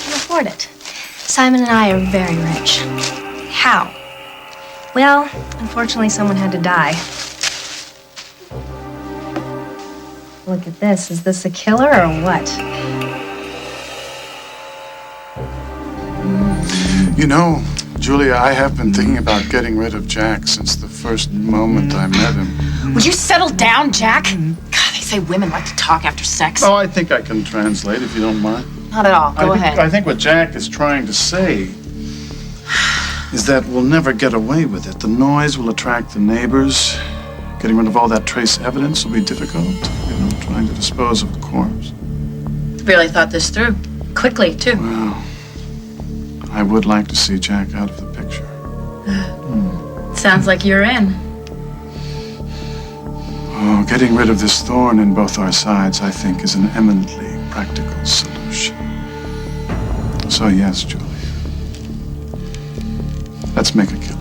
can afford it. Simon and I are very rich. How? Well, unfortunately, someone had to die. Look at this. Is this a killer or what? You know, Julia, I have been thinking about getting rid of Jack since the first moment I met him. Would you settle down, Jack? God, they say women like to talk after sex. Oh, I think I can translate if you don't mind. Not at all. Go ahead. I think what Jack is trying to say is that we'll never get away with it. The noise will attract the neighbors. Getting rid of all that trace evidence will be difficult. You know, trying to dispose of the corpse. Really thought this through. Quickly, too. Well, I would like to see Jack out of the picture. Sounds like you're in. Oh, getting rid of this thorn in both our sides, I think, is an eminently practical solution. So yes, Julia. Let's make a killing.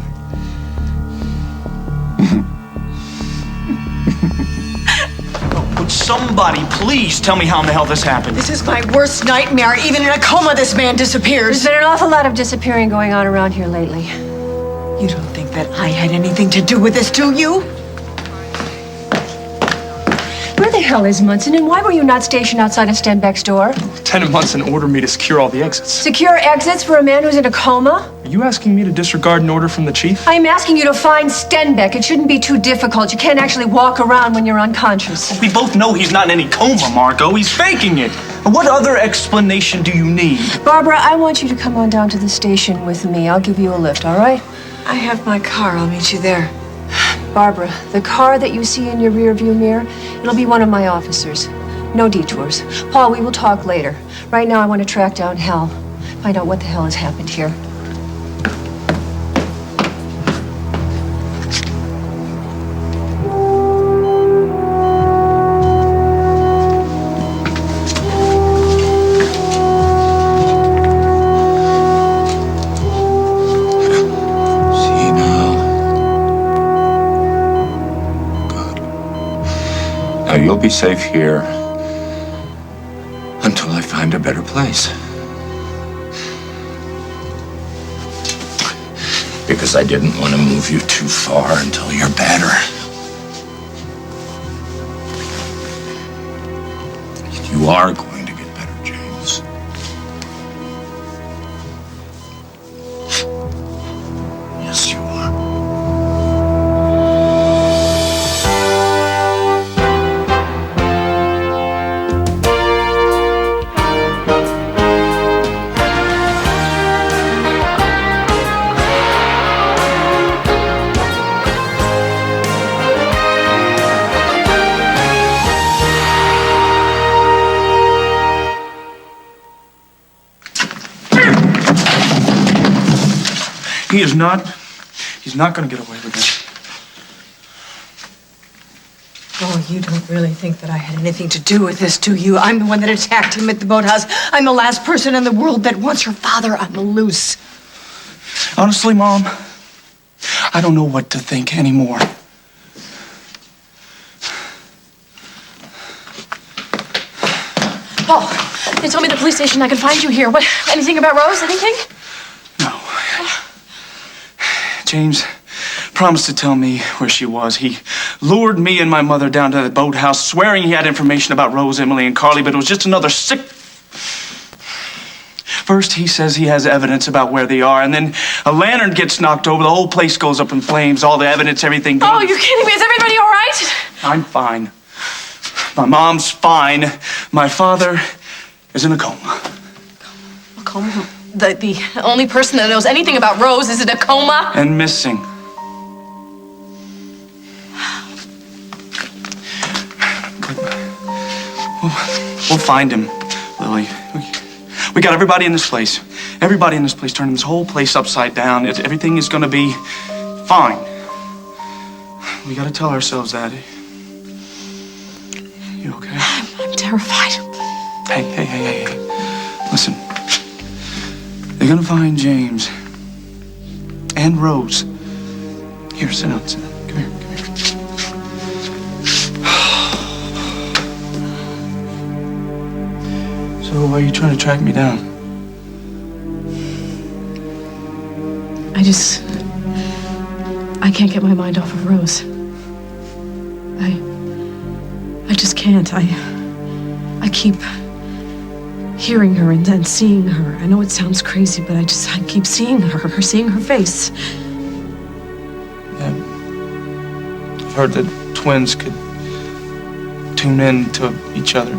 Would somebody please tell me how in the hell this happened? This is my worst nightmare. Even in a coma, this man disappears. There's been an awful lot of disappearing going on around here lately. You don't think that I had anything to do with this, do you? Where the hell is Munson, and why were you not stationed outside of Stenbeck's door? Lieutenant Munson ordered me to secure all the exits. Secure exits for a man who's in a coma? Are you asking me to disregard an order from the chief? I'm asking you to find Stenbeck. It shouldn't be too difficult. You can't actually walk around when you're unconscious. We both know he's not in any coma, Margot. He's faking it. What other explanation do you need? Barbara, I want you to come on down to the station with me. I'll give you a lift, all right? I have my car. I'll meet you there. Barbara, the car that you see in your rearview mirror, it'll be one of my officers. No detours. Paul, we will talk later. Right now, I want to track down Hal. Find out what the hell has happened here. Now, you'll be safe here until I find a better place. Because I didn't want to move you too far until you're better. You are going to get better, James. Yes, you are. He's not going to get away with it. Oh, you don't really think that I had anything to do with this, do you? I'm the one that attacked him at the boathouse. I'm the last person in the world that wants your father on the loose. Honestly, Mom, I don't know what to think anymore. Paul, they told me the police station I can find you here. What? Anything about Rose? Anything? No. James promised to tell me where she was. He lured me and my mother down to the boathouse, swearing he had information about Rose, Emily, and Carly, but it was just another sick... First, he says he has evidence about where they are, and then a lantern gets knocked over, the whole place goes up in flames, all the evidence, everything goes... Oh, you're kidding me. Is everybody all right? I'm fine. My mom's fine. My father is in a coma. A coma? The only person that knows anything about Rose is in a coma? And missing. We'll find him, Lily. We got everybody in this place. Everybody in this place, turning this whole place upside down. Everything is gonna be fine. We gotta tell ourselves that. You okay? I'm terrified. Hey. Listen. They're gonna find James and Rose. Here, sit down. Come here. So why are you trying to track me down? I can't get my mind off of Rose. I just can't. I keep hearing her and then seeing her. I know it sounds crazy, but I keep seeing her, seeing her face. Yeah. I've heard that twins could tune in to each other.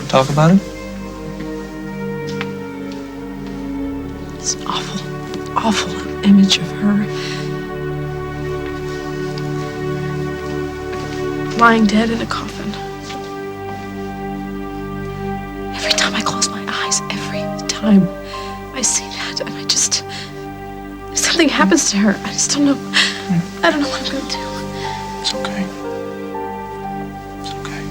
Talk about it? It's an awful image of her lying dead in a coffin. Every time I close my eyes, every time I see that, and if something happens to her, I just don't know. I don't know what I'm gonna do. It's okay. It's okay.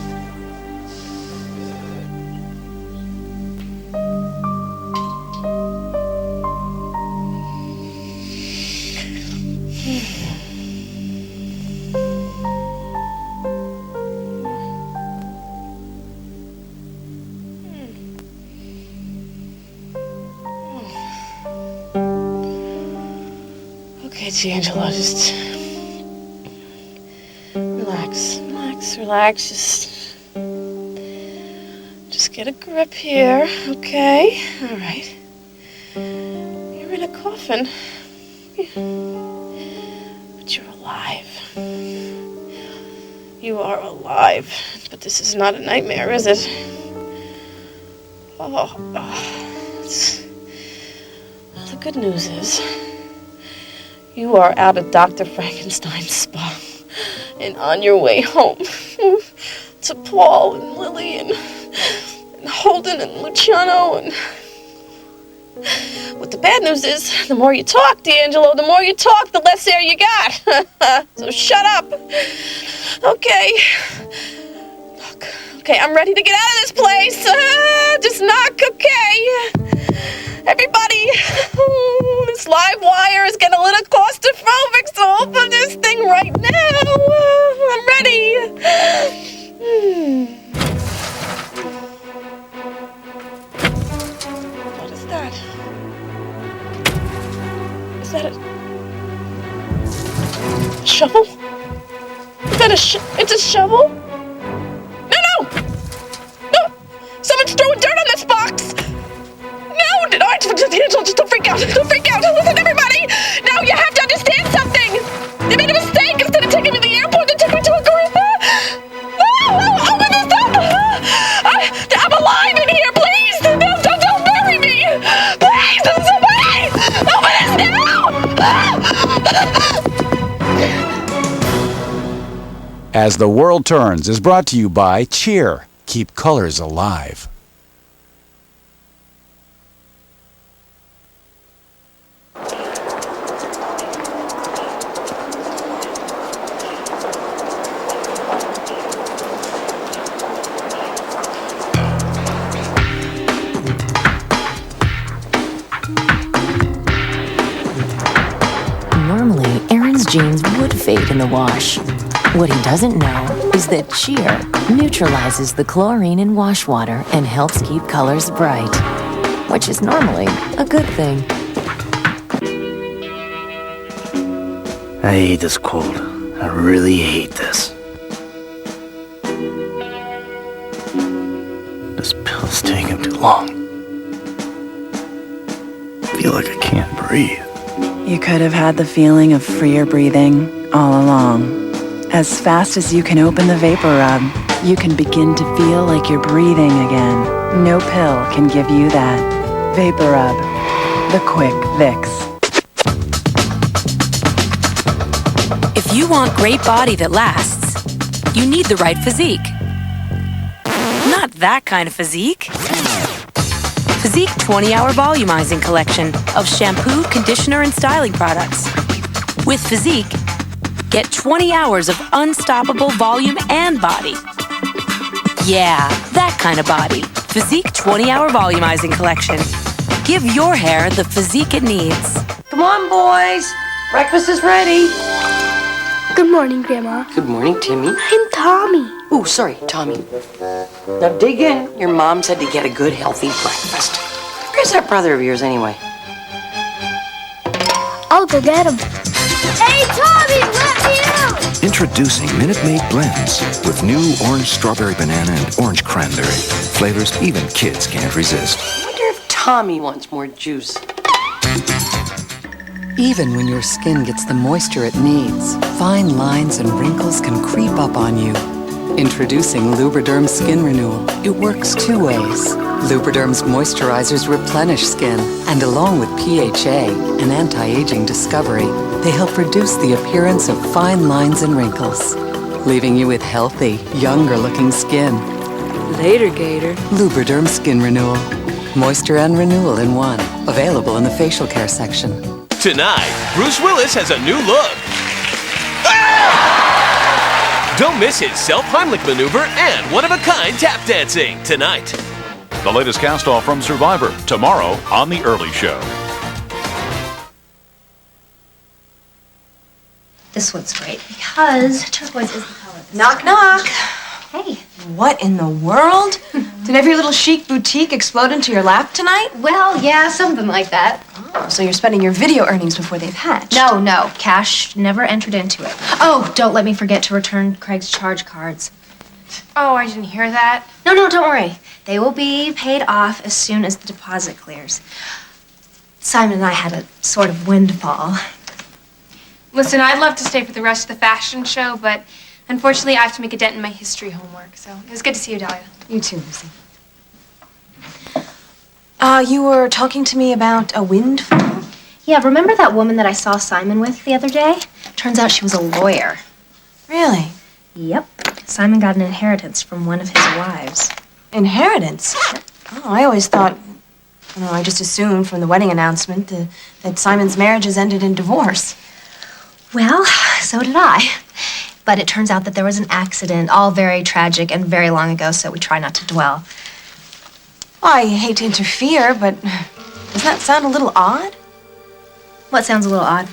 Okay, D'Angelo, just relax. Just get a grip here, okay? All right. You're in a coffin, but you're alive. You are alive, but this is not a nightmare, is it? Well, the good news is you are out of Dr. Frankenstein's spa and on your way home to Paul and Lily and Holden and Luciano. And what the bad news is, the more you talk, D'Angelo, the more you talk, the less air you got. So shut up. Okay. Knock. Okay, I'm ready to get out of this place. Just knock, okay? Everybody, this live wire is getting a little claustrophobic, so open this thing right now. I'm ready. What is that? Is that a shovel? Is that it's a shovel? No! Someone's throwing dirt on this box! D'Angelo, just don't freak out. Listen, everybody. Now you have to understand something. They made a mistake. Instead of taking me to the airport, they took me to a gorilla. Open this up. I'm alive in here, please. Don't bury me. Please, somebody. Open this now. As the World Turns is brought to you by Cheer. Keep colors alive. Normally, Aaron's jeans would fade in the wash. What he doesn't know is that Cheer neutralizes the chlorine in wash water and helps keep colors bright, which is normally a good thing. I hate this cold. I really hate this. This pill's taking too long. I feel like I can't breathe. You could have had the feeling of freer breathing all along. As fast as you can open the Vapor Rub, you can begin to feel like you're breathing again. No pill can give you that. Vapor Rub, the quick fix. If you want great body that lasts, you need the right physique. Not that kind of physique. Physique 20-Hour Volumizing Collection of shampoo, conditioner, and styling products. With Physique, get 20 hours of unstoppable volume and body. Yeah, that kind of body. Physique 20-Hour Volumizing Collection. Give your hair the physique it needs. Come on, boys. Breakfast is ready. Good morning, Grandma. Good morning, Timmy. I'm Tommy. Oh, sorry, Tommy. Now dig in. Your mom said to get a good, healthy breakfast. Where's that brother of yours, anyway? I'll go get him. Hey, Tommy, let me out! Introducing Minute Maid Blends with new orange strawberry banana and orange cranberry. Flavors even kids can't resist. I wonder if Tommy wants more juice. Even when your skin gets the moisture it needs, fine lines and wrinkles can creep up on you. Introducing Lubriderm Skin Renewal. It works two ways. Lubriderm's moisturizers replenish skin, and along with PHA, an anti-aging discovery, they help reduce the appearance of fine lines and wrinkles, leaving you with healthy, younger-looking skin. Later, Gator. Lubriderm Skin Renewal. Moisture and renewal in one. Available in the facial care section. Tonight, Bruce Willis has a new look. Don't miss his self-Heimlich maneuver and one-of-a-kind tap dancing tonight. The latest cast-off from Survivor, tomorrow on The Early Show. This one's great because turquoise is the color. Knock, knock. Hey. What in the world? Did every little chic boutique explode into your lap tonight? Well, yeah, something like that. Oh, so you're spending your video earnings before they've hatched? No. Cash never entered into it. Oh, don't let me forget to return Craig's charge cards. Oh, I didn't hear that. No, don't worry. They will be paid off as soon as the deposit clears. Simon and I had a sort of windfall. Listen, I'd love to stay for the rest of the fashion show, but unfortunately I have to make a dent in my history homework, so it was good to see you, Dahlia. You too, Lucy. You were talking to me about a windfall? Yeah, remember that woman that I saw Simon with the other day? Turns out she was a lawyer. Really? Yep. Simon got an inheritance from one of his wives. Inheritance? Oh, I always thought, I just assumed from the wedding announcement that Simon's marriages ended in divorce. Well, so did I. But it turns out that there was an accident, all very tragic and very long ago, so we try not to dwell. Well, I hate to interfere, but doesn't that sound a little odd? What sounds a little odd?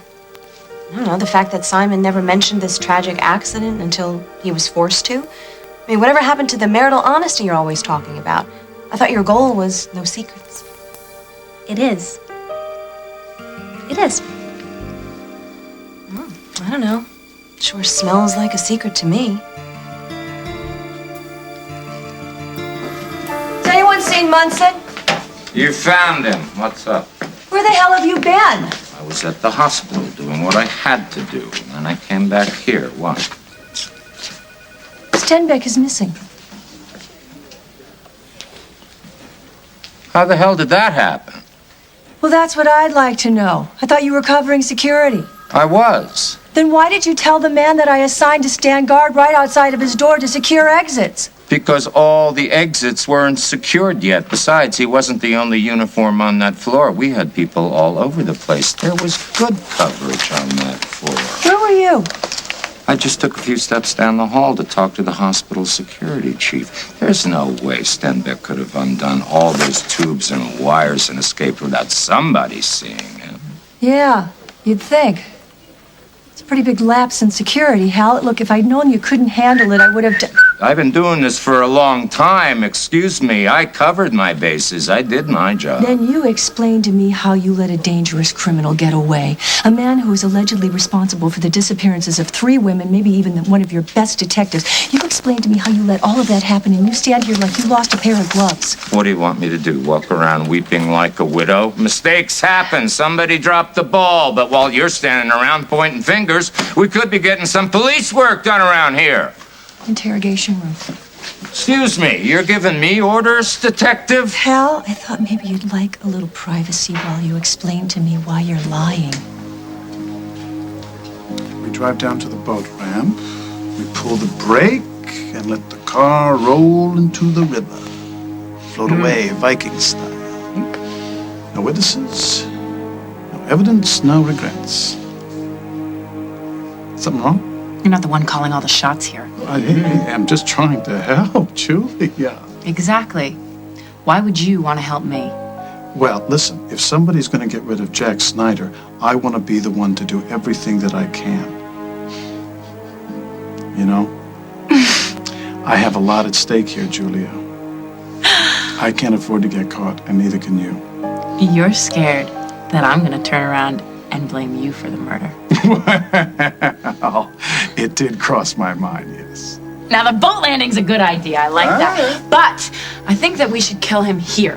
I don't know, the fact that Simon never mentioned this tragic accident until he was forced to. I mean, whatever happened to the marital honesty you're always talking about? I thought your goal was no secrets. It is. It is. I don't know. Sure smells like a secret to me. Has anyone seen Munson? You found him. What's up? Where the hell have you been? I was at the hospital doing what I had to do, and then I came back here. What? Stenbeck is missing. How the hell did that happen? Well, that's what I'd like to know. I thought you were covering security. I was. Then why did you tell the man that I assigned to stand guard right outside of his door to secure exits? Because all the exits weren't secured yet. Besides, he wasn't the only uniform on that floor. We had people all over the place. There was good coverage on that floor. Where were you? I just took a few steps down the hall to talk to the hospital security chief. There's no way Stenbeck could have undone all those tubes and wires and escaped without somebody seeing him. Yeah, you'd think. It's a pretty big lapse in security, Hal. Look, if I'd known you couldn't handle it, I would have... I've been doing this for a long time. Excuse me. I covered my bases. I did my job. Then you explained to me how you let a dangerous criminal get away. A man who is allegedly responsible for the disappearances of 3 women, maybe even one of your best detectives. You explained to me how you let all of that happen, and you stand here like you lost a pair of gloves. What do you want me to do? Walk around weeping like a widow? Mistakes happen. Somebody dropped the ball. But while you're standing around pointing fingers, we could be getting some police work done around here. Interrogation room. Excuse me, you're giving me orders, detective? Hal, I thought maybe you'd like a little privacy while you explain to me why you're lying. We drive down to the boat ramp, we pull the brake, and let the car roll into the river. Float away, Viking style. No witnesses, no evidence, no regrets. Something wrong? You're not the one calling all the shots here. I'm just trying to help, Julia. Exactly. Why would you want to help me? Well, listen, if somebody's going to get rid of Jack Snyder, I want to be the one to do everything that I can. You know? I have a lot at stake here, Julia. I can't afford to get caught, and neither can you. You're scared that I'm going to turn around and blame you for the murder. Well, it did cross my mind, yes. Now, the boat landing's a good idea. I like that. But I think that we should kill him here.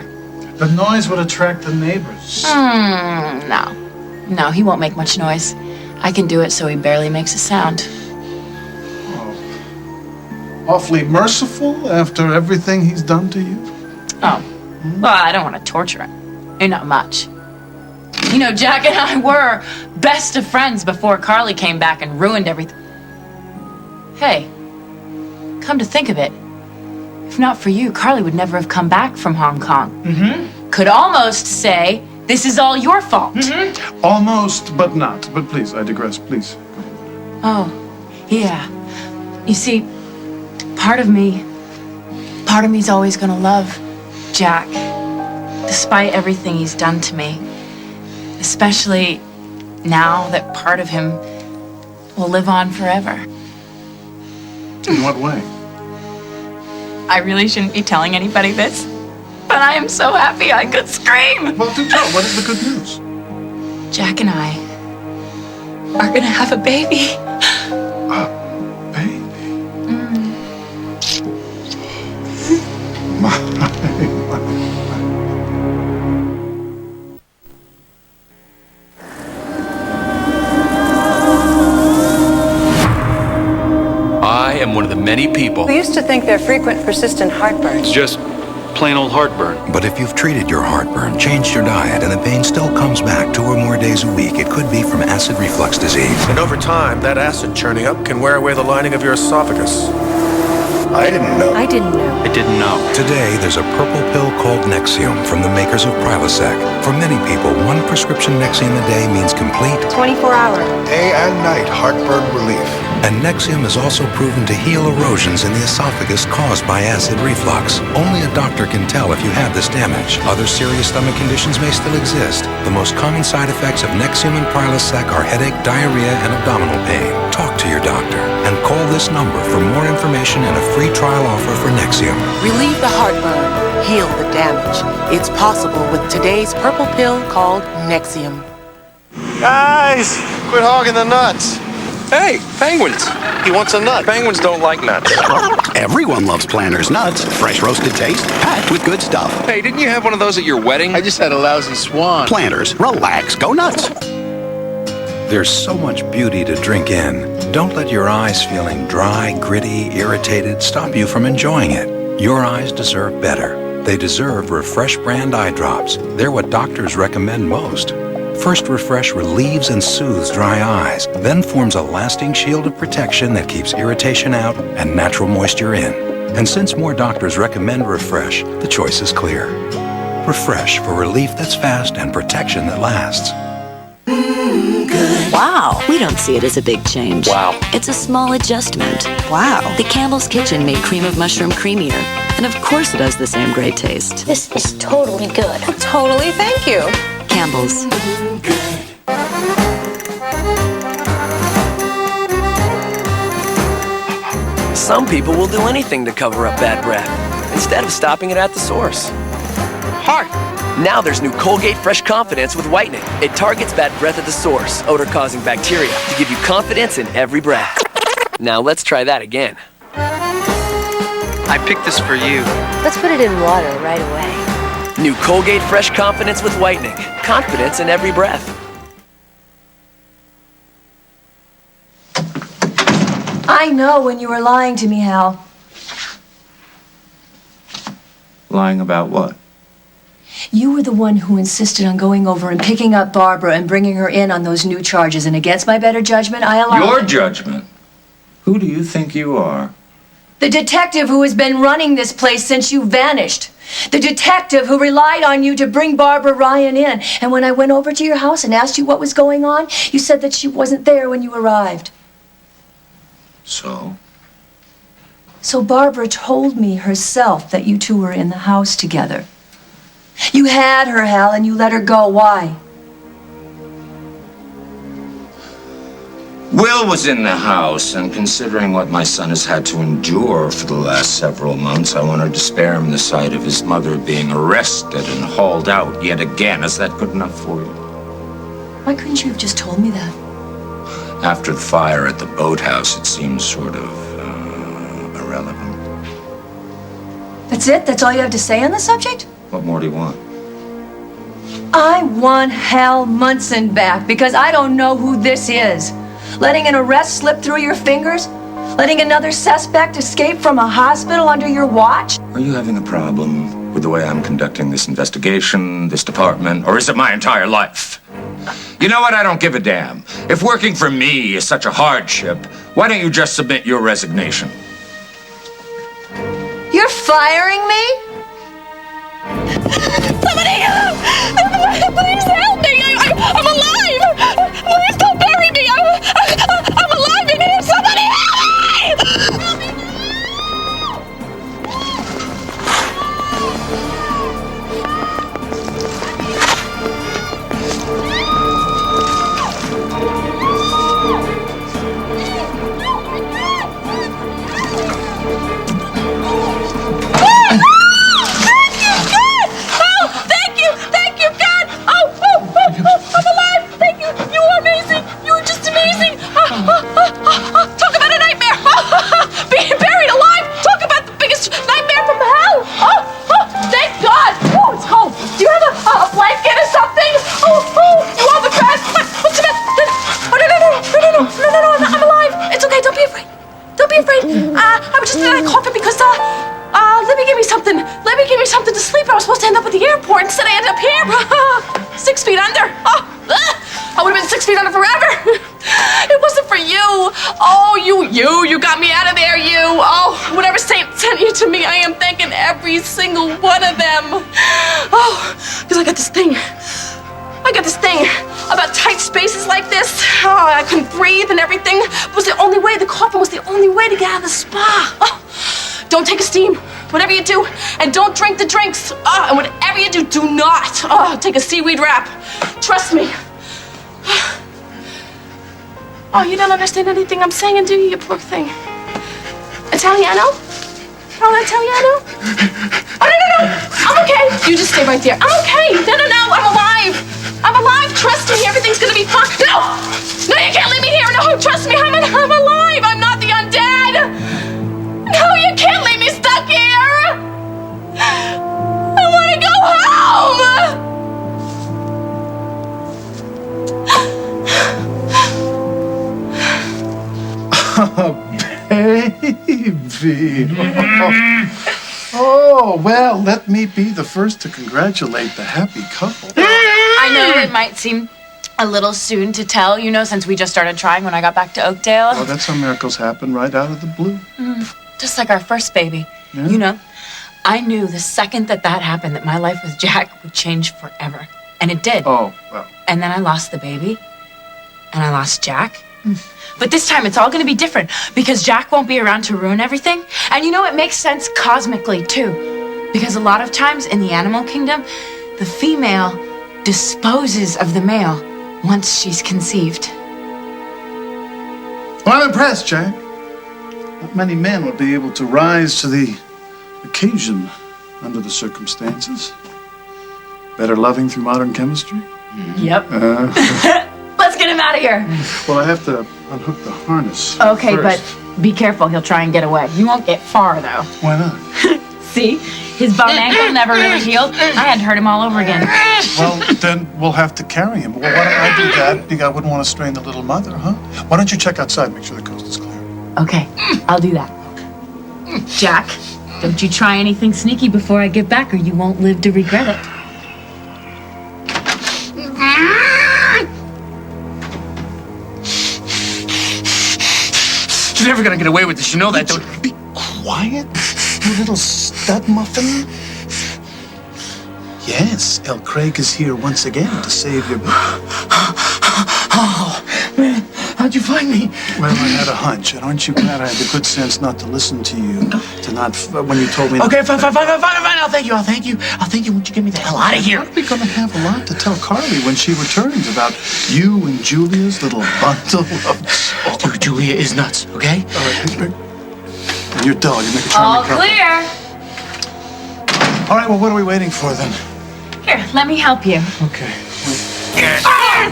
The noise would attract the neighbors. No. No, he won't make much noise. I can do it so he barely makes a sound. Awfully merciful after everything he's done to you? Oh. Well, I don't want to torture him. Not much. You know, Jack and I were best of friends before Carly came back and ruined everything. Hey, come to think of it, if not for you, Carly would never have come back from Hong Kong. Could almost say, this is all your fault. Almost, but not. But please, I digress, please. Oh, yeah. You see, part of me's always gonna love Jack, despite everything he's done to me. Especially now that part of him will live on forever. In what way? I really shouldn't be telling anybody this, but I am so happy I could scream. Well, do tell. What is the good news? Jack and I are gonna have a baby. A baby? My. I am one of the many people. We used to think they're frequent, persistent heartburn. It's just plain old heartburn. But if you've treated your heartburn, changed your diet, and the pain still comes back 2 or more days a week, it could be from acid reflux disease. And over time, that acid churning up can wear away the lining of your esophagus. I didn't know. I didn't know. I didn't know. Today, there's a purple pill called Nexium from the makers of Prilosec. For many people, 1 prescription Nexium a day means complete 24-hour. Day and night heartburn relief. And Nexium is also proven to heal erosions in the esophagus caused by acid reflux. Only a doctor can tell if you have this damage. Other serious stomach conditions may still exist. The most common side effects of Nexium and Prilosec are headache, diarrhea, and abdominal pain. Talk to your doctor and call this number for more information and a free trial offer for Nexium. Relieve the heartburn, heal the damage. It's possible with today's purple pill called Nexium. Guys, quit hogging the nuts. Hey, penguins. He wants a nut. Penguins don't like nuts. Everyone loves Planters nuts. Fresh roasted taste, packed with good stuff. Hey, didn't you have one of those at your wedding? I just had a lousy swan. Planters, relax, go nuts. There's so much beauty to drink in. Don't let your eyes feeling dry, gritty, irritated stop you from enjoying it. Your eyes deserve better. They deserve Refresh brand eye drops. They're what doctors recommend most. First, Refresh relieves and soothes dry eyes, then forms a lasting shield of protection that keeps irritation out and natural moisture in. And since more doctors recommend Refresh, the choice is clear. Refresh for relief that's fast and protection that lasts. Wow, we don't see it as a big change. Wow. It's a small adjustment. Wow. The Campbell's Kitchen made cream of mushroom creamier. And of course it has the same great taste. This is totally good. Totally, thank you. Campbell's. Some people will do anything to cover up bad breath, instead of stopping it at the source. Hark! Now there's new Colgate Fresh Confidence with whitening. It targets bad breath at the source, odor-causing bacteria, to give you confidence in every breath. Now let's try that again. I picked this for you. Let's put it in water right away. New Colgate Fresh Confidence with whitening. Confidence in every breath. I know when you were lying to me, Hal. Lying about what? You were the one who insisted on going over and picking up Barbara and bringing her in on those new charges, and against my better judgment, I allowed Your judgment? Who do you think you are? the detective who has been running this place since you vanished. The detective who relied on you to bring Barbara Ryan in. And when I went over to your house and asked you what was going on, you said that she wasn't there when you arrived. So? So Barbara told me herself that you two were in the house together. You had her, Hal, and you let her go. Why? Will was in the house, and considering what my son has had to endure for the last several months, I wanted to spare him the sight of his mother being arrested and hauled out yet again. Is that good enough for you? Why couldn't you have just told me that? After the fire at the boathouse, it seems sort of irrelevant. That's it? That's all you have to say on the subject? What more do you want? I want Hal Munson back because I don't know who this is. Letting an arrest slip through your fingers? Letting another suspect escape from a hospital under your watch? Are you having a problem with the way I'm conducting this investigation, this department, or is it my entire life? You know what? I don't give a damn. If working for me is such a hardship, why don't you just submit your resignation? You're firing me? Somebody help! Please help me! I'm alive! Please don't bury me! I'm alive in here! Somebody help me! Talk about a nightmare! Being buried alive! Talk about the biggest nightmare from hell! Thank God! Oh, it's cold. Do you have a blanket or something? You want the bed? What's the bed? No, I'm alive. It's okay. Don't be afraid. Don't be afraid. I was just coughing because let me give you something. Let me give you something to sleep. I was supposed to end up at the airport. Instead, I ended up here. 6 feet under. I would have been 6 feet under forever. It wasn't for you. Oh, you got me out of there, you. Oh, whatever saint sent you to me, I am thanking every single one of them. Oh, because I got this thing about tight spaces like this. Oh, I couldn't breathe and everything. It was the only way, the coffin was the only way to get out of the spa. Oh, don't take a steam, whatever you do, and don't drink the drinks. And whatever you do not take a seaweed wrap. Trust me. Oh, you don't understand anything I'm saying, do you, you poor thing? Italiano? Oh, Italiano? Oh, no. I'm okay. You just stay right there. I'm okay. No. I'm alive. I'm alive. Trust me. Everything's gonna be fine. No, you can't leave me here. No, trust me. I'm alive. I'm not the undead. No, you can't leave me stuck here. I want to go home. Oh, baby. Oh, well, let me be the first to congratulate the happy couple. I know it might seem a little soon to tell, since we just started trying when I got back to Oakdale. Well, that's how miracles happen right out of the blue. Just like our first baby. Yeah. I knew the second that happened that my life with Jack would change forever. And it did. Oh, well. And then I lost the baby. And I lost Jack. But this time it's all going to be different because Jack won't be around to ruin everything. And it makes sense cosmically too. Because a lot of times in the animal kingdom, the female disposes of the male once she's conceived. Well, I'm impressed, Jack. Not many men would be able to rise to the occasion under the circumstances. Better loving through modern chemistry? Yep. Let's get him out of here. Well, I have to unhook the harness. Okay, first. but be careful. He'll try and get away. You won't get far, though. Why not? See? His bum ankle never really healed. I had to hurt him all over again. Well, then we'll have to carry him. Well, why don't I do that? Because I wouldn't want to strain the little mother, huh? Why don't you check outside, make sure the coast is clear? Okay, I'll do that. Jack, don't you try anything sneaky before I get back or you won't live to regret it. You're never gonna get away with this. You know that, don't you? Be quiet, you little stud muffin. Yes, El Craig is here once again to save your... Oh, man, how'd you find me? Well, I had a hunch, and aren't you glad I had the good sense not to listen to you, to not, when you told me... Okay, fine, I'll thank you. I'll thank you once you get me the hell out of here. We're gonna have a lot to tell Carly when she returns about you and Julia's little bundle of... Dude, Julia is nuts, okay? All right, and your dog, you make a charming couple. All clear. All right, well, what are we waiting for, then? Here, let me help you. Okay. Ah!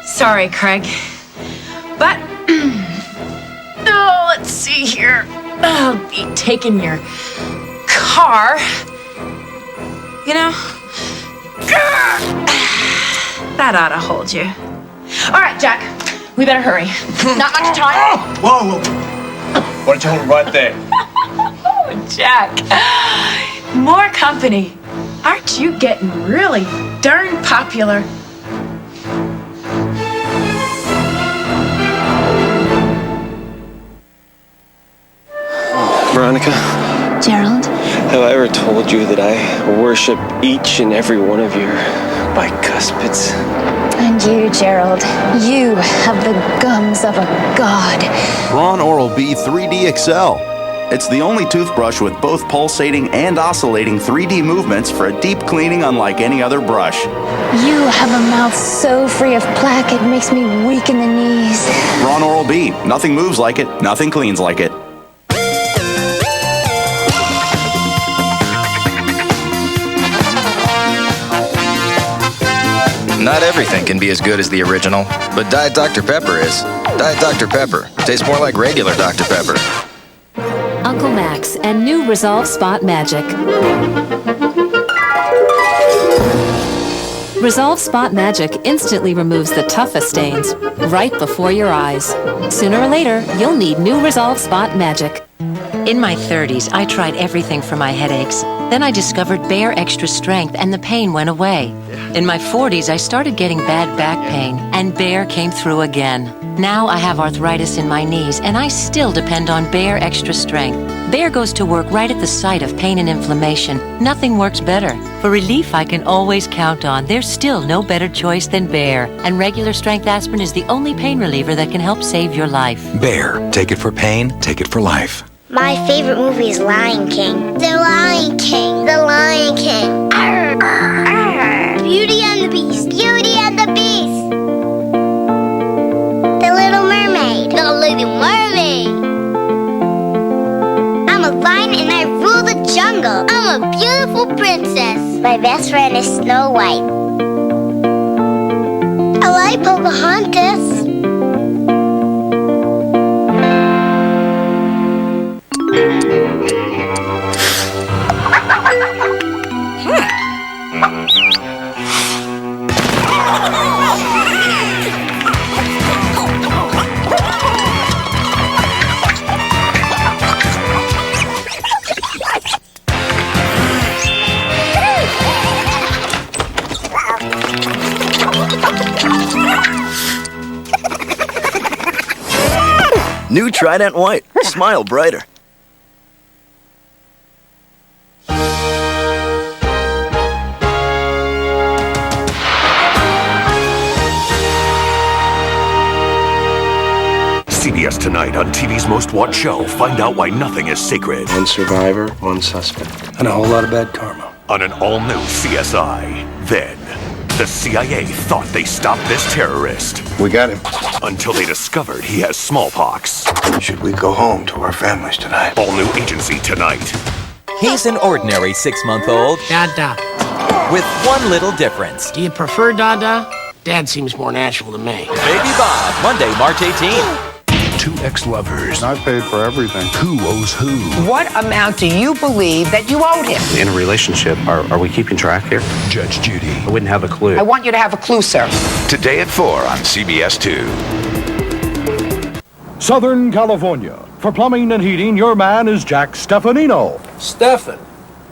Sorry, Craig. But, oh, let's see here. I'll be taking your car. You know, that ought to hold you. All right, Jack, we better hurry. Not much time. Whoa. Why don't you hold it right there? Oh, Jack, more company. Aren't you getting really darn popular? Veronica, Gerald? have I ever told you that I worship each and every one of your bicuspids? And you, Gerald, you have the gums of a god. Braun Oral-B 3D XL. It's the only toothbrush with both pulsating and oscillating 3D movements for a deep cleaning unlike any other brush. You have a mouth so free of plaque it makes me weak in the knees. Braun Oral-B. Nothing moves like it, nothing cleans like it. Not everything can be as good as the original, but Diet Dr. Pepper is. Diet Dr. Pepper tastes more like regular Dr. Pepper. Uncle Max and new Resolve Spot Magic. Resolve Spot Magic instantly removes the toughest stains right before your eyes. Sooner or later, you'll need new Resolve Spot Magic. In my 30s, I tried everything for my headaches. Then I discovered Bayer Extra Strength and the pain went away. In my 40s, I started getting bad back pain, and Bayer came through again. Now I have arthritis in my knees, and I still depend on Bayer Extra Strength. Bayer goes to work right at the site of pain and inflammation. Nothing works better. For relief I can always count on, there's still no better choice than Bayer. And regular strength aspirin is the only pain reliever that can help save your life. Bayer. Take it for pain, take it for life. My favorite movie is Lion King. The Lion King. The Lion King. Arr, arr, arr. Beauty and the Beast. Beauty and the Beast. The Little Mermaid. The Little Mermaid. I'm a lion and I rule the jungle. I'm a beautiful princess. My best friend is Snow White. I like Pocahontas. New Trident White. Smile brighter. CBS tonight on TV's most watched show. Find out why nothing is sacred. One survivor, one suspect. And a whole lot of bad karma. On an all-new CSI. Then, the CIA thought they stopped this terrorist. We got him. Until they discovered he has smallpox. Should we go home to our families tonight? All new agency tonight. He's an ordinary 6-month-old. Dada. With one little difference. Do you prefer Dada? Dad seems more natural to me. Baby Bob, Monday, March 18th. Two ex-lovers. I paid for everything. Who owes who? What amount do you believe that you owed him? In a relationship, are we keeping track here? Judge Judy. I wouldn't have a clue. I want you to have a clue, sir. Today at 4 on CBS 2. Southern California. For plumbing and heating, your man is Jack Stefanino. Stefan.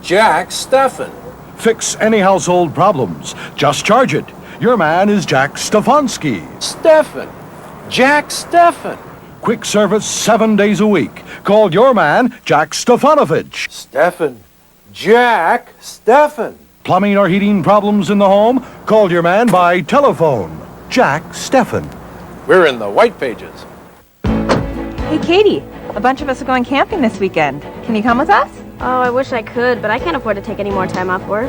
Jack Stefan. Fix any household problems. Just charge it. Your man is Jack Stefanski. Stefan. Jack Stefan. Quick service 7 days a week. Call your man, Jack Stefanovich. Stefan. Jack Stefan. Plumbing or heating problems in the home? Call your man by telephone. Jack Stefan. We're in the white pages. Hey, Katie. A bunch of us are going camping this weekend. Can you come with us? Oh, I wish I could, but I can't afford to take any more time off work.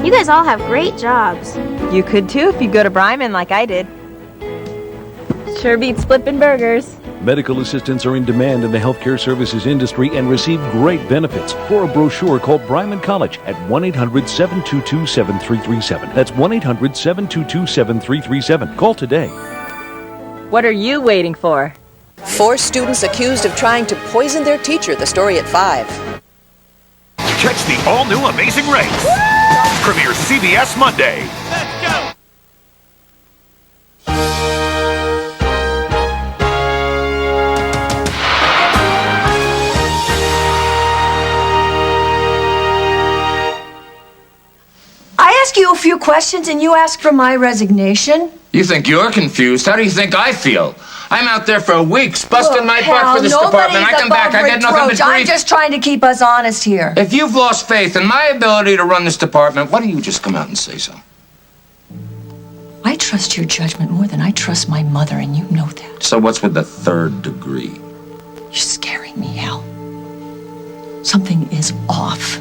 You guys all have great jobs. You could too if you go to Bryman like I did. Sure beats flipping burgers. Medical assistants are in demand in the healthcare services industry and receive great benefits. For a brochure, call Bryman College at 1-800-722-7337. That's 1-800-722-7337. Call today. What are you waiting for? 4 students accused of trying to poison their teacher. The story at 5. Catch the all-new Amazing Race. Premiere CBS Monday. Let's go! I ask you a few questions and you ask for my resignation? You think you're confused? How do you think I feel? I'm out there for weeks, busting my butt for this department. I come back, I get nothing but grief. I'm just trying to keep us honest here. If you've lost faith in my ability to run this department, why don't you just come out and say so? I trust your judgment more than I trust my mother, and you know that. So what's with the 3rd degree? You're scaring me, Hal. Something is off.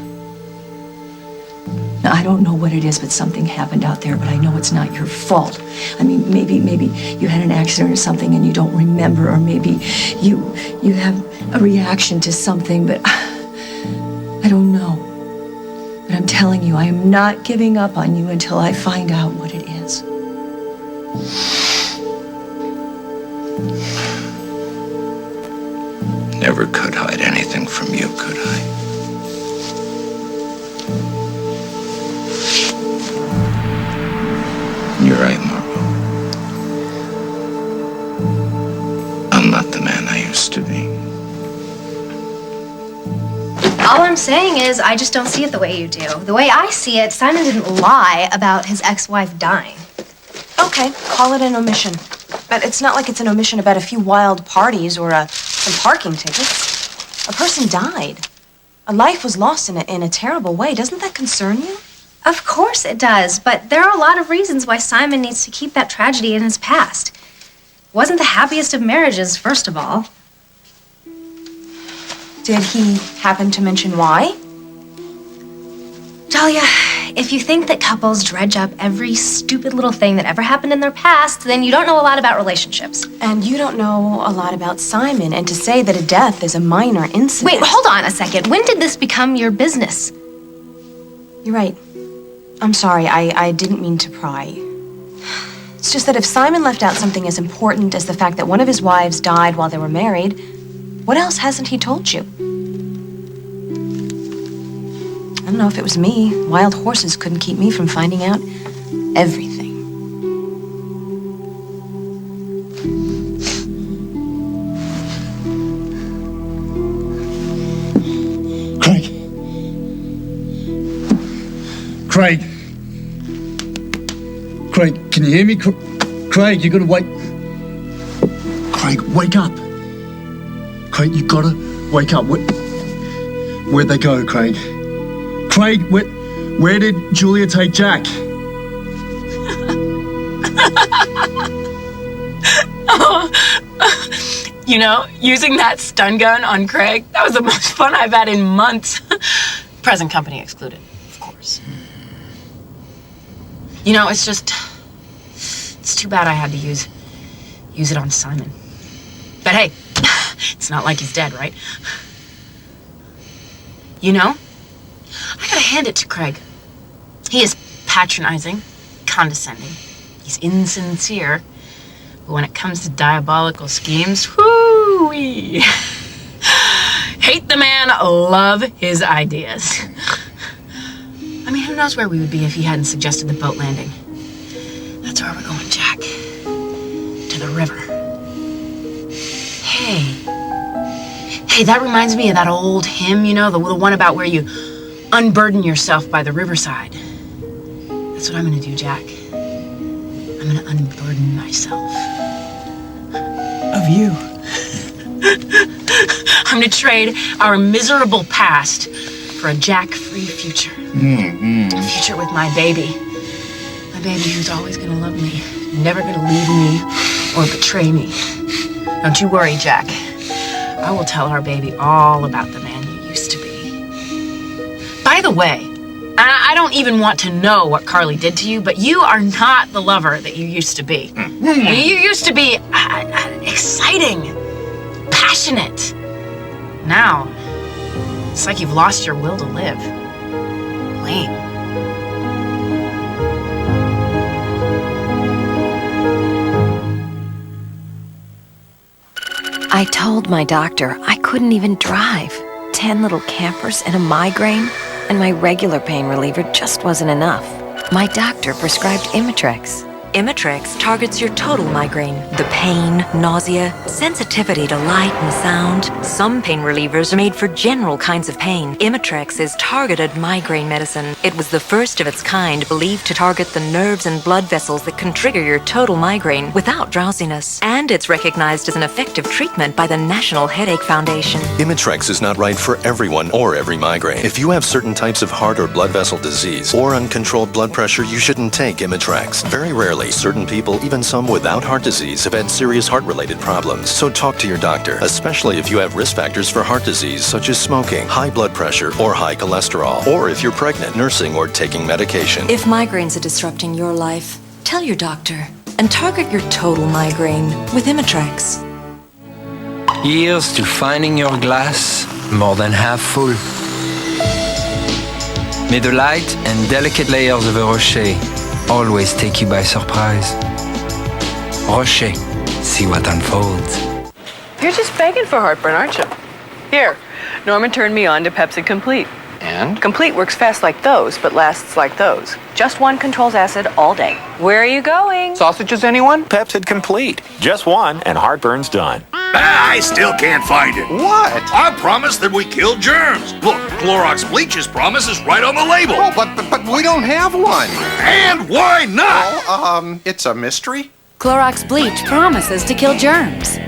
Now, I don't know what it is, but something happened out there, but I know it's not your fault. I mean, maybe you had an accident or something and you don't remember, or maybe you have a reaction to something, but I don't know. But I'm telling you, I am not giving up on you until I find out what it is. Never could hide anything from you, could I? You're right, Margot. I'm not the man I used to be. All I'm saying is I just don't see it the way you do. The way I see it, Simon didn't lie about his ex-wife dying. Okay, call it an omission. But it's not like it's an omission about a few wild parties or some parking tickets. A person died. A life was lost in a terrible way. Doesn't that concern you? Of course it does, but there are a lot of reasons why Simon needs to keep that tragedy in his past. It wasn't the happiest of marriages, first of all. Did he happen to mention why? Dahlia, if you think that couples dredge up every stupid little thing that ever happened in their past, then you don't know a lot about relationships. And you don't know a lot about Simon, and to say that a death is a minor incident... Wait, hold on a second. When did this become your business? You're right. I'm sorry, I didn't mean to pry. It's just that if Simon left out something as important as the fact that one of his wives died while they were married, what else hasn't he told you? I don't know if it was me. Wild horses couldn't keep me from finding out everything. Craig. Craig, can you hear me? Craig, you gotta wake... Craig, wake up. Craig, you gotta wake up. Where'd they go, Craig? Craig, where did Julia take Jack? You know, using that stun gun on Craig, that was the most fun I've had in months. Present company excluded, of course. You know, it's too bad I had to use it on Simon. But hey, it's not like he's dead, right? You know, I gotta hand it to Craig. He is patronizing, condescending. He's insincere. But when it comes to diabolical schemes, whoo-wee. Hate the man, love his ideas. I mean, who knows where we would be if he hadn't suggested the boat landing. That's where we're going, Jack. To the river. Hey, that reminds me of that old hymn, you know, the one about where you unburden yourself by the riverside. That's what I'm gonna do, Jack. I'm gonna unburden myself. Of you. I'm gonna trade our miserable past for a Jack-free future. A future with my baby. My baby who's always gonna love me, never gonna leave me or betray me. Don't you worry, Jack. I will tell our baby all about the man you used to be. By the way, I don't even want to know what Carly did to you, but you are not the lover that you used to be. You used to be exciting, passionate. Now, it's like you've lost your will to live. Lame. I told my doctor I couldn't even drive. 10 little campers and a migraine, and my regular pain reliever just wasn't enough. My doctor prescribed Imitrex. Imitrex targets your total migraine. The pain, nausea, sensitivity to light and sound. Some pain relievers are made for general kinds of pain. Imitrex is targeted migraine medicine. It was the first of its kind believed to target the nerves and blood vessels that can trigger your total migraine without drowsiness. And it's recognized as an effective treatment by the National Headache Foundation. Imitrex is not right for everyone or every migraine. If you have certain types of heart or blood vessel disease or uncontrolled blood pressure, you shouldn't take Imitrex. Very rarely, certain people, even some without heart disease, have had serious heart-related problems. So talk to your doctor, especially if you have risk factors for heart disease such as smoking, high blood pressure, or high cholesterol, or if you're pregnant, nursing, or taking medication. If migraines are disrupting your life, tell your doctor and target your total migraine with Imitrex. Here's to finding your glass more than half full. May the light and delicate layers of a Rocher always take you by surprise. Rocher, see what unfolds. You're just begging for heartburn, aren't you? Here, Norman turned me on to Pepsid Complete. And? Complete works fast like those, but lasts like those. Just one controls acid all day. Where are you going? Sausages, anyone? Pepsid Complete. Just one, and heartburn's done. I still can't find it. What? I promised that we killed germs. Look, Clorox Bleach's promise is right on the label. Oh, but we don't have one. And why not? Well, it's a mystery. Clorox Bleach promises to kill germs.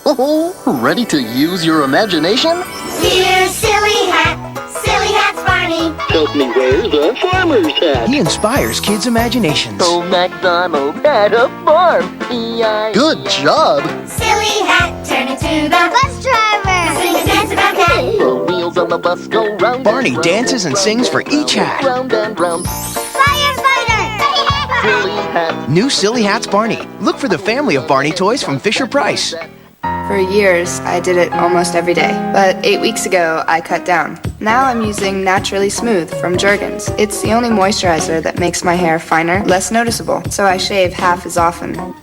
Oh, ready to use your imagination? Here's Silly Hat. Silly Hat's Barney. Help me wear the farmer's hat. He inspires kids' imaginations. Old MacDonald had a farm. E-I. Good job. Silly Hat, turn into the bus driver. Sing and dance about that. The wheels on the bus go round. Barney and dances and sings for each hat. Round and round. Firefighter. Silly Hat. New Silly Hats Barney. Look for the family of Barney toys from Fisher-Price. For years, I did it almost every day. But 8 weeks ago, I cut down. Now I'm using Naturally Smooth from Jergens. It's the only moisturizer that makes my hair finer, less noticeable, so I shave half as often.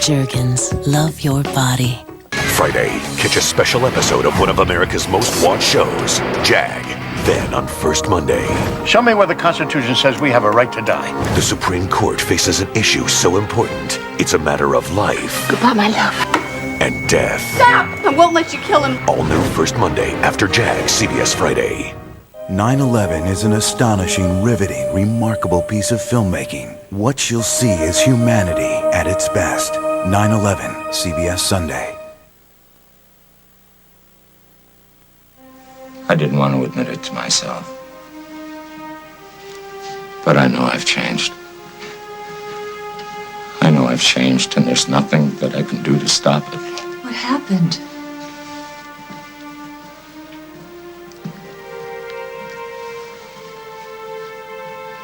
Jergens, love your body. Friday, catch a special episode of one of America's most watched shows, Jag. Then on First Monday, show me where the Constitution says we have a right to die. the Supreme Court faces an issue so important, it's a matter of life Goodbye, my love. and death. Stop! I won't let you kill him. All new First Monday after Jag, CBS Friday. 9/11 is an astonishing, riveting, remarkable piece of filmmaking. What you'll see is humanity at its best. 9/11, CBS Sunday. I didn't want to admit it to myself. But I know I've changed. I know I've changed, and there's nothing that I can do to stop it. What happened?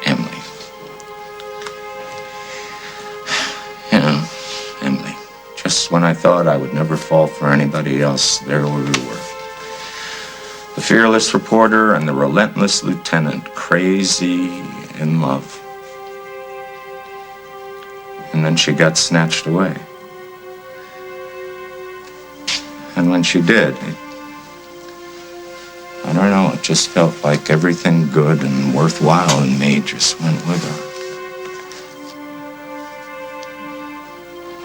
Emily. You know, Emily. Just when I thought I would never fall for anybody else, there we were. The fearless reporter and the relentless lieutenant, crazy in love. And then she got snatched away. And when she did, I don't know, it just felt like everything good and worthwhile in me just went with her.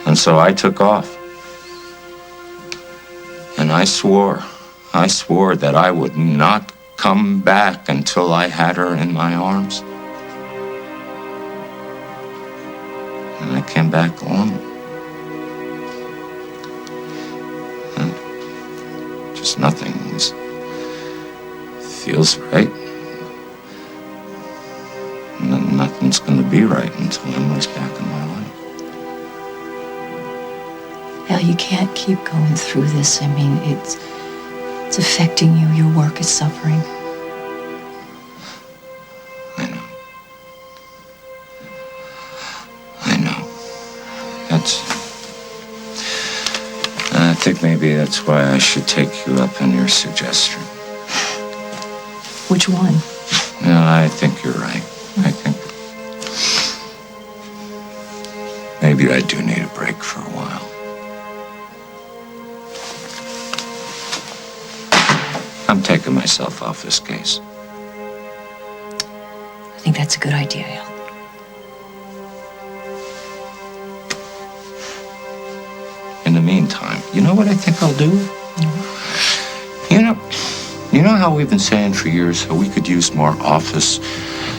And so I took off. And I swore that I would not come back until I had her in my arms. And I came back alone. And just nothing feels right. And then nothing's gonna be right until Emily's back in my life. Al, you can't keep going through this. I mean, it's affecting you. Your work is suffering. think maybe that's why I should take you up on your suggestion. Which one? No, I think you're right. I think maybe I do need a break for a while. I'm taking myself off this case. I think that's a good idea, Al. In the meantime, you know what I think I'll do? You know how we've been saying for years how we could use more office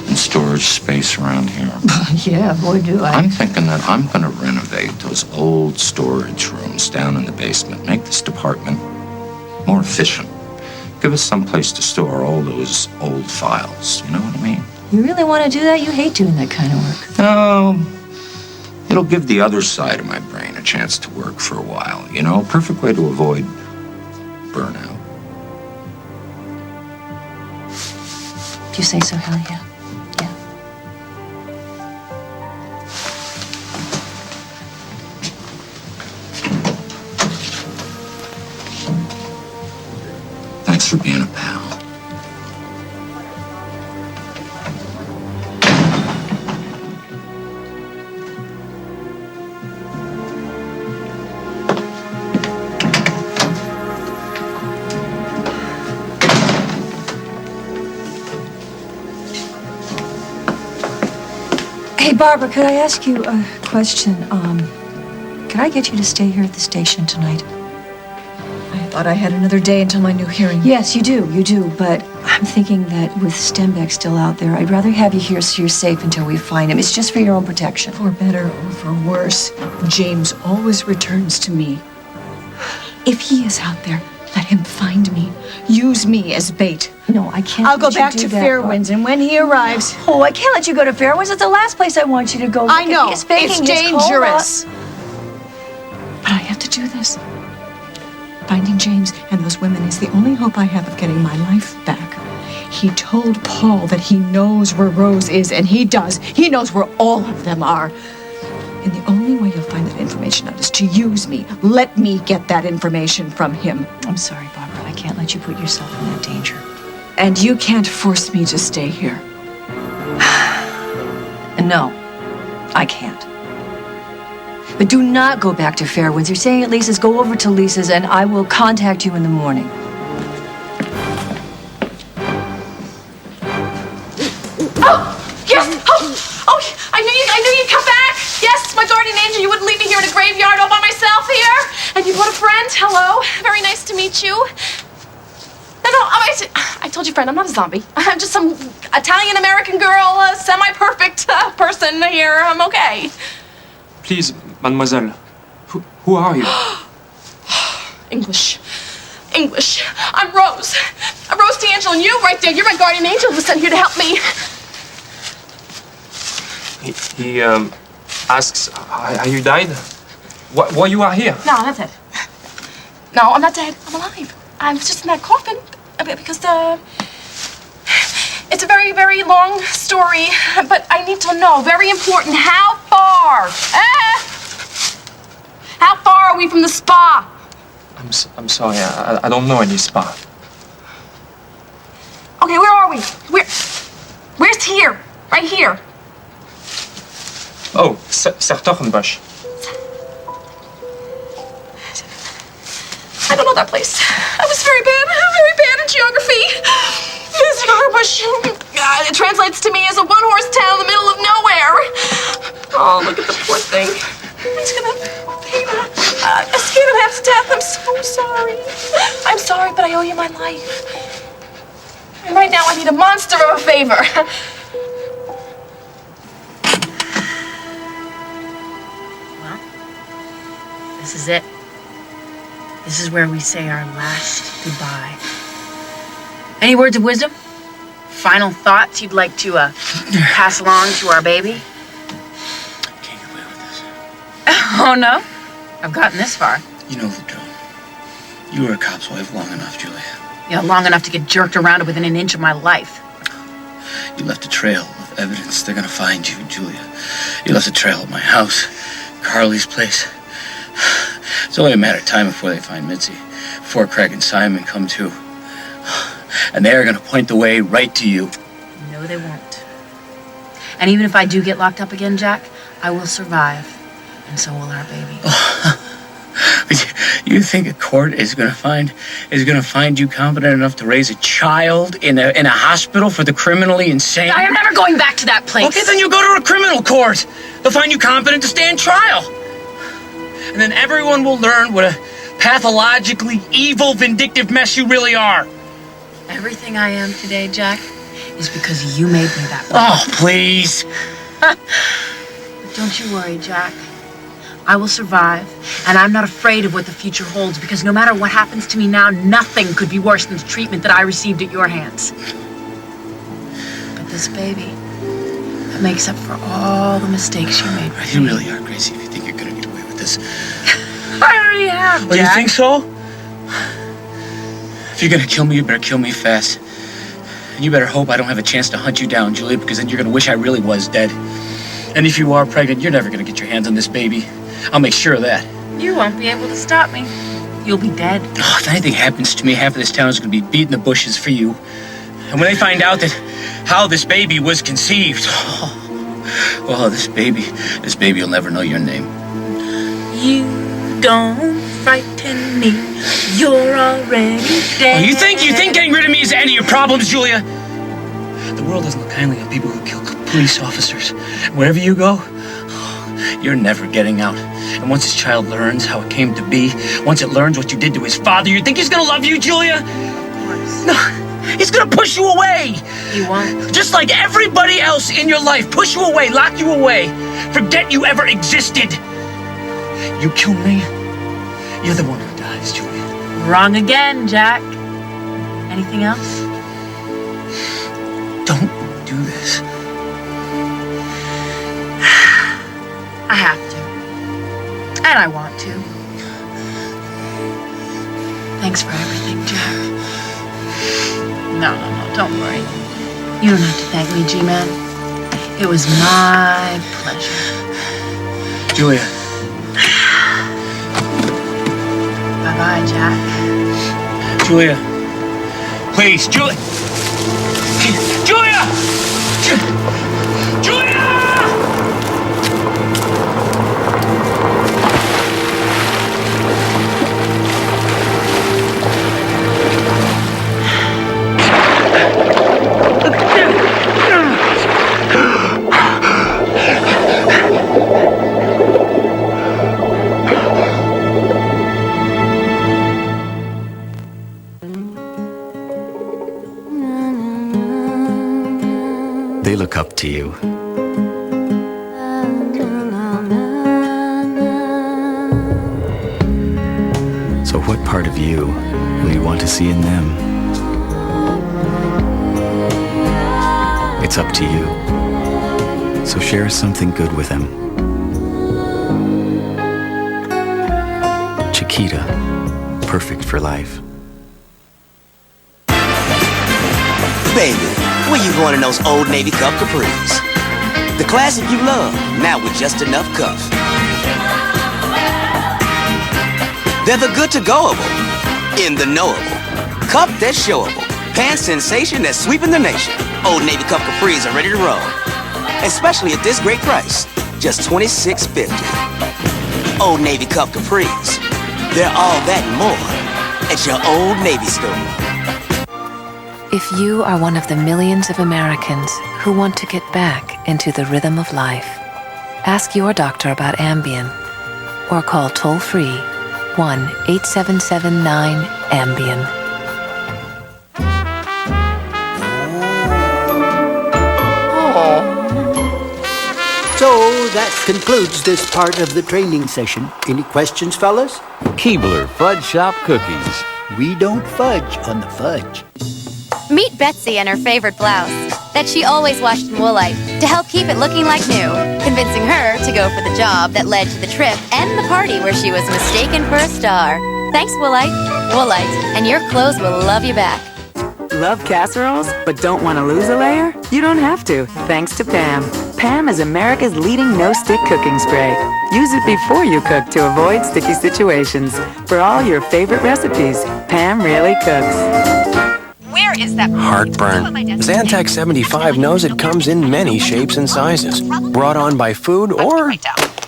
and storage space around here? Yeah, boy, do I. I'm thinking that I'm going to renovate those old storage rooms down in the basement, make this department more efficient. Give us some place to store all those old files. You know what I mean? You really want to do that? You hate doing that kind of work. No. It'll give the other side of my brain a chance to work for a while. You know, perfect way to avoid burnout. If you say so, hell yeah. Thanks for being a pal. Hey, Barbara, could I ask you a question? Could I get you to stay here at the station tonight? I thought I had another day until my new hearing. Yes, you do, but I'm thinking that with Stenbeck still out there, I'd rather have you here so you're safe until we find him. It's just for your own protection. For better or for worse, James always returns to me. If he is out there, let him find me. Use me as bait. No, I can't. I'll go let you back do to that, Fairwinds, and when he arrives... Oh, I can't let you go to Fairwinds. It's the last place I want you to go. I know. It's baking, it's dangerous. Cold. But I have to do this. Finding James and those women is the only hope I have of getting my life back. He told Paul that he knows where Rose is, and he does. He knows where all of them are. And the only way you'll find that information out is to use me. Let me get that information from him. I'm sorry, Barbara. I can't let you put yourself in that danger. And you can't force me to stay here. No, I can't. But do not go back to Fairwinds. You're staying at Lisa's. Go over to Lisa's, and I will contact you in the morning. Oh, yes! Oh, I knew you'd come back! Yes, my guardian angel, you wouldn't leave me here in a graveyard all by myself here! And you brought a friend, hello. Very nice to meet you. No, I told you, friend, I'm not a zombie. I'm just some Italian-American girl, semi-perfect person here. I'm okay. Please, mademoiselle, who are you? English. I'm Rose. Rose D'Angelo, and you right there, you're my guardian angel who sent here to help me. He asks how you died? Why you are here? No, that's it. No, I'm not dead. I'm alive. I was just in that coffin because it's a very, very long story, but I need to know, very important, how far? How far are we from the spa? I'm sorry, I don't know any spa. Okay, where are we? Where's here? Right here. Oh, Sertogenbosch. I don't know that place. I was very bad in geography. It translates to me as a one-horse town in the middle of nowhere. Oh, look at the poor thing. It's gonna I scared him half to death. I'm so sorry. I'm sorry, but I owe you my life. And right now I need a monster of a favor. Well, this is it. This is where we say our last goodbye. Any words of wisdom? Final thoughts you'd like to pass along to our baby? Can't get away with this. Oh, no? I've gotten this far. You know the drill. You were a cop's wife long enough, Julia. Yeah, long enough to get jerked around within an inch of my life. You left a trail of evidence. They're gonna find you, Julia. You left a trail at my house, Carly's place. It's only a matter of time before they find Mitzi, before Craig and Simon come to. And they're gonna point the way right to you. No, they won't. And even if I do get locked up again, Jack, I will survive. And so will our baby. You think a court is gonna find you competent enough to raise a child in a hospital for the criminally insane? I am never going back to that place. Okay, then you go to a criminal court. They'll find you competent to stand trial. And then everyone will learn what a pathologically evil, vindictive mess you really are. Everything I am today, Jack, is because you made me that way. Oh, please. Don't you worry, Jack. I will survive, and I'm not afraid of what the future holds, because no matter what happens to me now, nothing could be worse than the treatment that I received at your hands. But this baby, that makes up for all the mistakes you made. You really are crazy if you think you're gonna get away with this. I already have, Jack. Oh, you think so? If you're gonna kill me, you better kill me fast. And you better hope I don't have a chance to hunt you down, Julia, because then you're gonna wish I really was dead. And if you are pregnant, you're never gonna get your hands on this baby. I'll make sure of that. You won't be able to stop me. You'll be dead. Oh, if anything happens to me, half of this town is gonna be beating the bushes for you. And when they find out that how this baby was conceived, this baby will never know your name. You don't frighten me. You're already dead. Oh, you think getting rid of me is any of your problems, Julia? The world doesn't look kindly on people who kill police officers. Wherever you go, you're never getting out. And once this child learns how it came to be, once it learns what you did to his father, you think he's gonna love you, Julia? Of course. No, he's gonna push you away. He won't. Just like everybody else in your life, push you away, lock you away, forget you ever existed. You kill me, you're the one who dies, Julia. Wrong again, Jack. Anything else? Don't do this. I have to. And I want to. Thanks for everything, Jack. No, don't worry. You don't have to thank me, G-Man. It was my pleasure. Julia. Bye-bye, Jack. Julia. Please, Julia. Julia! Julia! They look up to you. So what part of you will you want to see in them? It's up to you. So share something good with them. Chiquita, perfect for life. Baby, where you going in those old Navy Cup capris? The classic you love, now with just enough cuff. They're the good to goable, in the knowable, cup that's showable, pants sensation that's sweeping the nation. Old Navy Cup capris are ready to roll, especially at this great price, just $26.50. Old Navy Cup capris, they're all that and more at your Old Navy store. If you are one of the millions of Americans who want to get back into the rhythm of life, ask your doctor about Ambien or call toll-free 1-877-9-AMBIEN. So that concludes this part of the training session. Any questions, fellas? Keebler Fudge Shop Cookies. We don't fudge on the fudge. Meet Betsy and her favorite blouse that she always washed in Woolite to help keep it looking like new, convincing her to go for the job that led to the trip and the party where she was mistaken for a star. Thanks, Woolite. Woolite, and your clothes will love you back. Love casseroles, but don't want to lose a layer? You don't have to, thanks to Pam. Pam is America's leading no-stick cooking spray. Use it before you cook to avoid sticky situations. For all your favorite recipes, Pam really cooks. Where is that? Heartburn. Zantac 75 knows it comes in many shapes and sizes. Brought on by food or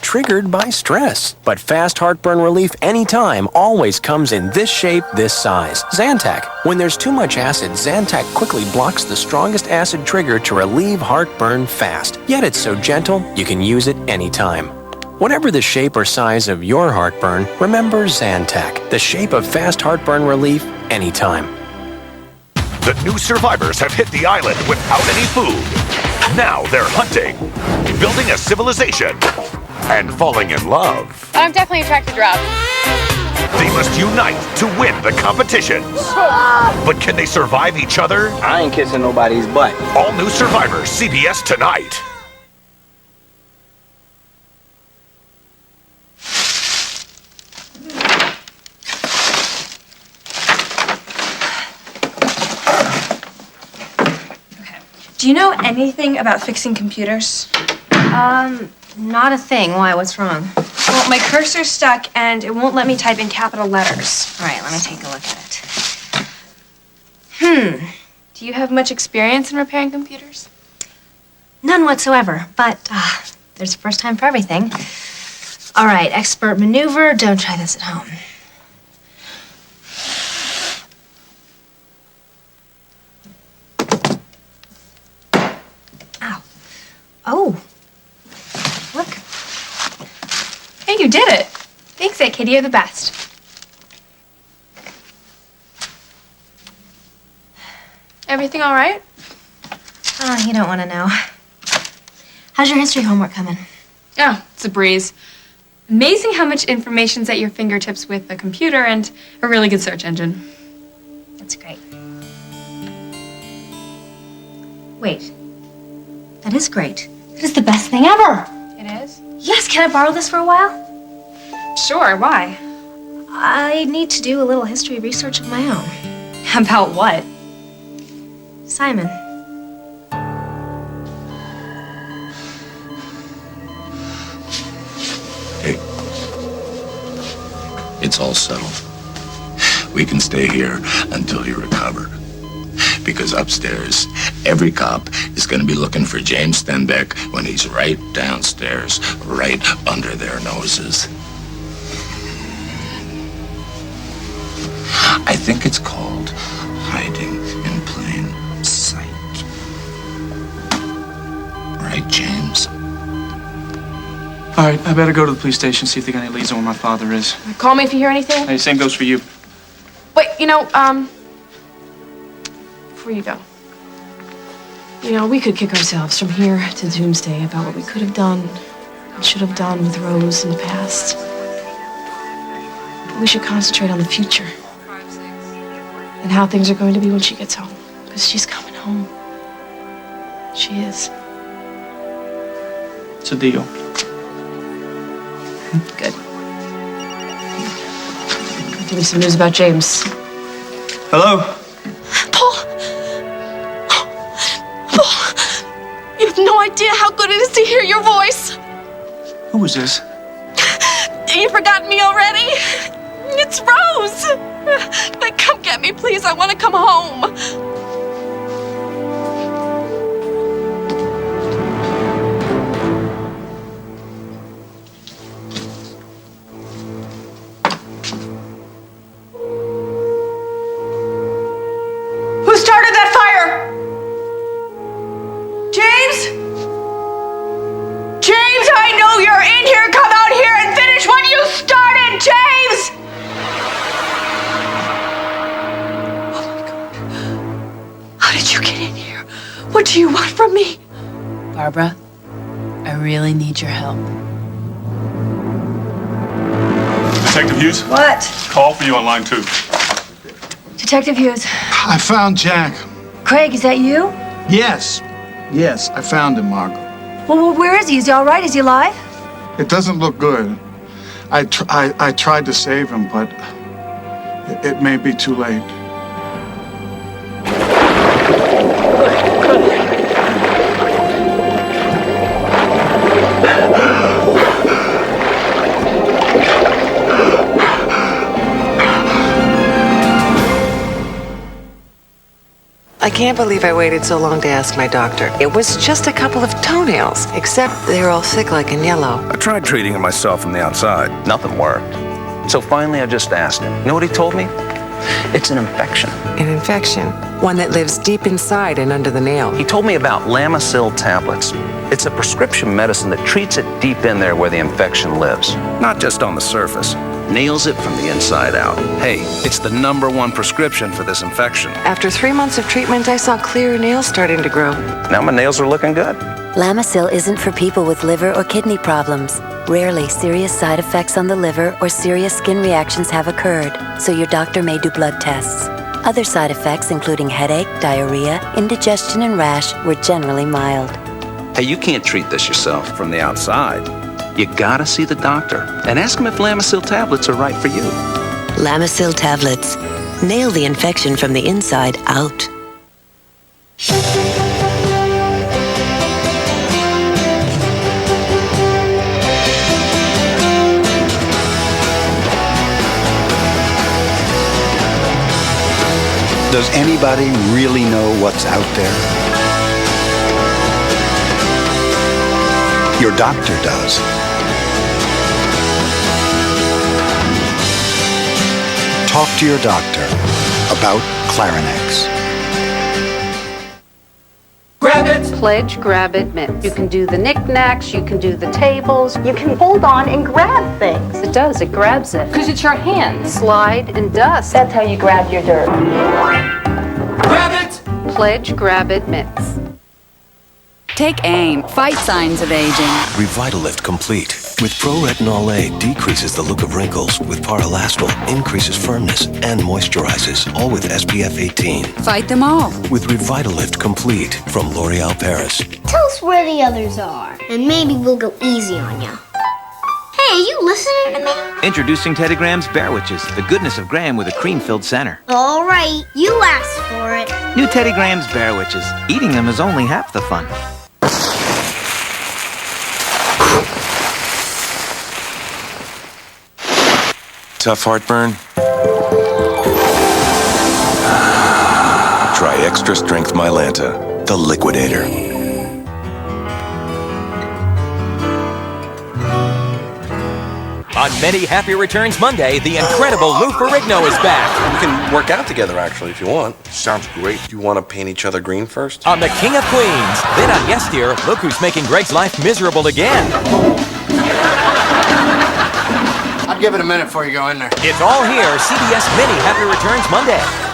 triggered by stress. But fast heartburn relief anytime always comes in this shape, this size. Zantac. When there's too much acid, Zantac quickly blocks the strongest acid trigger to relieve heartburn fast. Yet it's so gentle, you can use it anytime. Whatever the shape or size of your heartburn, remember Zantac, the shape of fast heartburn relief anytime. The new survivors have hit the island without any food. Now they're hunting, building a civilization, and falling in love. I'm definitely attracted to Rob. They must unite to win the competition. But can they survive each other? I ain't kissing nobody's butt. All new Survivors, CBS tonight. Do you know anything about fixing computers? Not a thing. Why? What's wrong? Well, my cursor's stuck and it won't let me type in capital letters. All right, let me take a look at it. Do you have much experience in repairing computers? None whatsoever, but there's a first time for everything. All right, expert maneuver. Don't try this at home. Ow. Oh. Look. Hey, you did it. Thanks, Aunt Kitty. You're the best. Everything all right? Oh, you don't want to know. How's your history homework coming? Oh, it's a breeze. Amazing how much information's at your fingertips with a computer and a really good search engine. That's great. Wait. That is great. That is the best thing ever. It is? Yes, can I borrow this for a while? Sure, why? I need to do a little history research of my own. About what? Simon. Hey, it's all settled. We can stay here until you recover. Because upstairs, every cop is going to be looking for James Stenbeck when he's right downstairs, right under their noses. I think it's called hiding in plain sight. Right, James? All right, I better go to the police station, see if they got any leads on where my father is. Call me if you hear anything. Hey, same goes for you. Wait, before you go. We could kick ourselves from here to doomsday about what we could have done and should have done with Rose in the past. But we should concentrate on the future and how things are going to be when she gets home. Because she's coming home. She is. It's a deal. Good. Give me some news about James. Hello? You have no idea how good it is to hear your voice. Who was this? You've forgotten me already? It's Rose. Like, come get me, please. I want to come home. Who started that fire? James? James, I know you're in here. Come out here and finish what you started, James! Oh my God. How did you get in here? What do you want from me? Barbara, I really need your help. Detective Hughes? What? Call for you on line 2. Detective Hughes. I found Jack. Craig, is that you? Yes, I found him, Margot. Well, where is he? Is he all right? Is he alive? It doesn't look good. I tried to save him, but it may be too late. can't believe I waited so long to ask my doctor. It was just a couple of toenails, except they're all thick-like and yellow. I tried treating it myself from the outside. Nothing worked. So finally, I just asked him. You know what he told me? It's an infection. An infection? One that lives deep inside and under the nail. He told me about Lamisil tablets. It's a prescription medicine that treats it deep in there where the infection lives. Not just on the surface. Nails it from the inside out. Hey, it's the #1 prescription for this infection. After 3 months of treatment, I saw clear nails starting to grow. Now my nails are looking good. Lamisil isn't for people with liver or kidney problems. Rarely serious side effects on the liver or serious skin reactions have occurred, so your doctor may do blood tests. Other side effects, including headache, diarrhea, indigestion, and rash, were generally mild. Hey, you can't treat this yourself from the outside. You gotta see the doctor and ask him if Lamisil tablets are right for you. Lamisil tablets. Nail the infection from the inside out. Does anybody really know what's out there? Your doctor does. Talk to your doctor about Clarinex. Grab it! Pledge, grab it, mitts. You can do the knickknacks, you can do the tables. You can hold on and grab things. It does, it grabs it. Because it's your hands. Slide and dust. That's how you grab your dirt. Grab it! Pledge, grab it, mitts. Take aim. Fight signs of aging. Revitalift Complete. With Pro-Retinol A, decreases the look of wrinkles. With Paralastol, increases firmness and moisturizes. All with SPF 18. Fight them all. With Revitalift Complete from L'Oreal Paris. Tell us where the others are, and maybe we'll go easy on you. Hey, are you listening to me? Introducing Teddy Graham's Bear Witches, the goodness of Graham with a cream-filled center. All right, you asked for it. New Teddy Graham's Bear Witches. Eating them is only half the fun. Tough heartburn? Try Extra Strength Mylanta, the Liquidator. On Many Happy Returns Monday, the incredible Lou Ferrigno is back. We can work out together, actually, if you want. Sounds great. Do you want to paint each other green first? On The King of Queens. Then on Yes Dear, look who's making Greg's life miserable again. I'll give it a minute before you go in there. It's all here, CBS Many Happy Returns Monday.